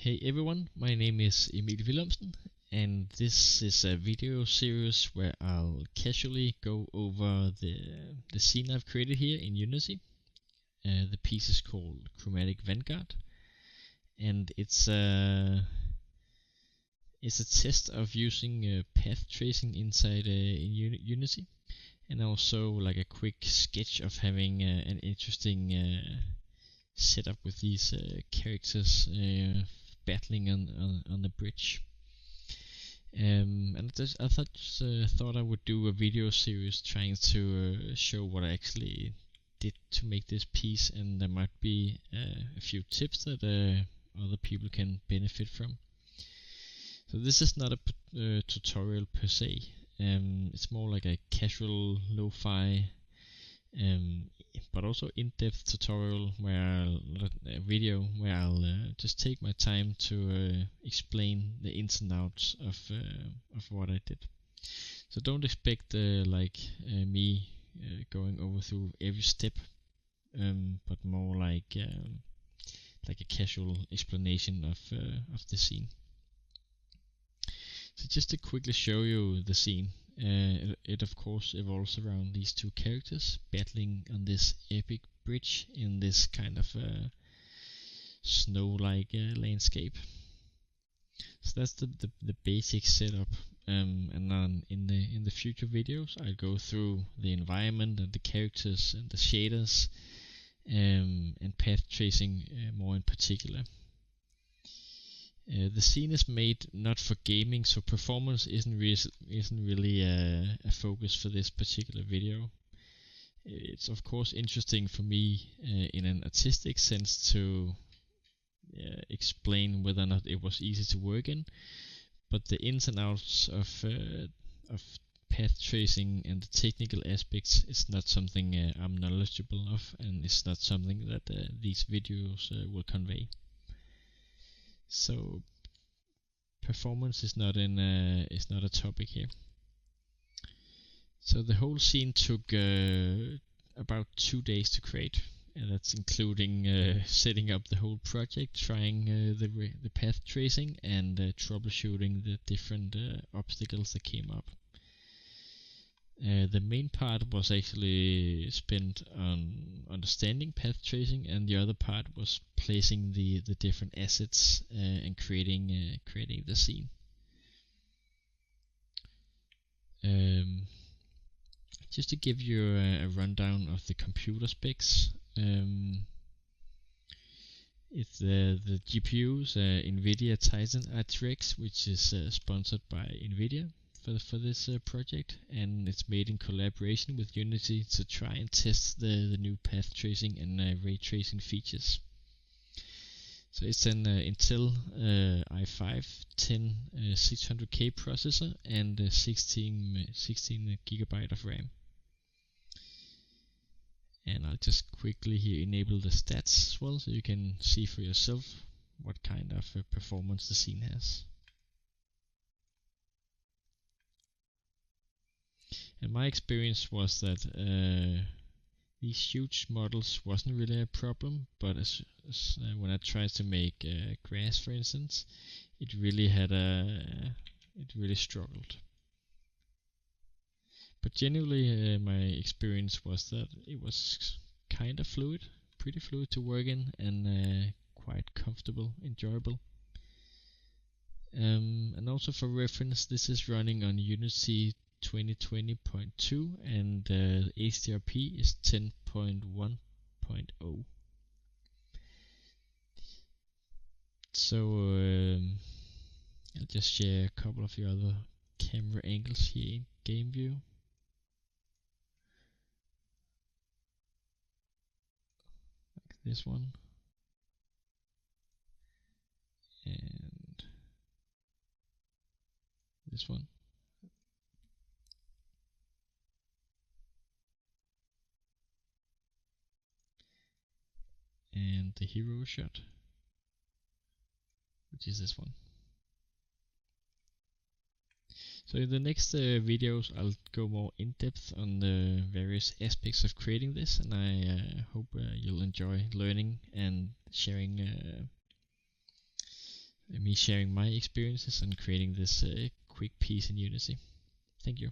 Hey everyone, my name is Emil Wilhelmsen, and this is a video series where I'll casually go over the scene I've created here in Unity. The piece is called Chromatic Vanguard, and it's a test of using path tracing inside in Unity, and also like a quick sketch of having an interesting setup with these characters battling on the bridge. And I thought I would do a video series trying to show what I actually did to make this piece, and there might be a few tips that other people can benefit from. So this is not a tutorial per se. It's more like a casual lo-fi but also in-depth tutorial video where I'll just take my time to explain the ins and outs of what I did. So don't expect me going over through every step, but more like a casual explanation of the scene. So just to quickly show you the scene. It of course evolves around these two characters battling on this epic bridge in this kind of snow-like landscape. So that's the basic setup, and then in the future videos I'll go through the environment and the characters and the shaders, and path tracing more in particular. The scene is made not for gaming, so performance isn't really a focus for this particular video. It's of course interesting for me in an artistic sense to explain whether or not it was easy to work in, but the ins and outs of path tracing and the technical aspects is not something I'm knowledgeable of, and it's not something that these videos will convey. So performance is not a topic here. So the whole scene took about 2 days to create, and that's including setting up the whole project, trying the path tracing, and troubleshooting the different obstacles that came up. The main part was actually spent on understanding path tracing, and the other part was placing the different assets and creating the scene. Just to give you a rundown of the computer specs, it's the GPUs, NVIDIA Titan RTX, which is sponsored by NVIDIA for this project, and it's made in collaboration with Unity to try and test the new path tracing and ray tracing features. So it's an Intel i5-10600K processor and 16 GB of RAM. And I'll just quickly here enable the stats as well, so you can see for yourself what kind of performance the scene has. And my experience was that these huge models wasn't really a problem, but when I tried to make grass, for instance, it really struggled. But generally, my experience was that it was kind of pretty fluid to work in, and quite comfortable, enjoyable. And also for reference, this is running on Unity 2020.2, and HDRP is 10.1.0. So I'll just share a couple of the other camera angles here in game view. Like this one. And this one. And the hero shot, which is this one. So in the next videos I'll go more in depth on the various aspects of creating this, and I hope you'll enjoy learning and sharing me sharing my experiences and creating this quick piece in Unity. Thank you.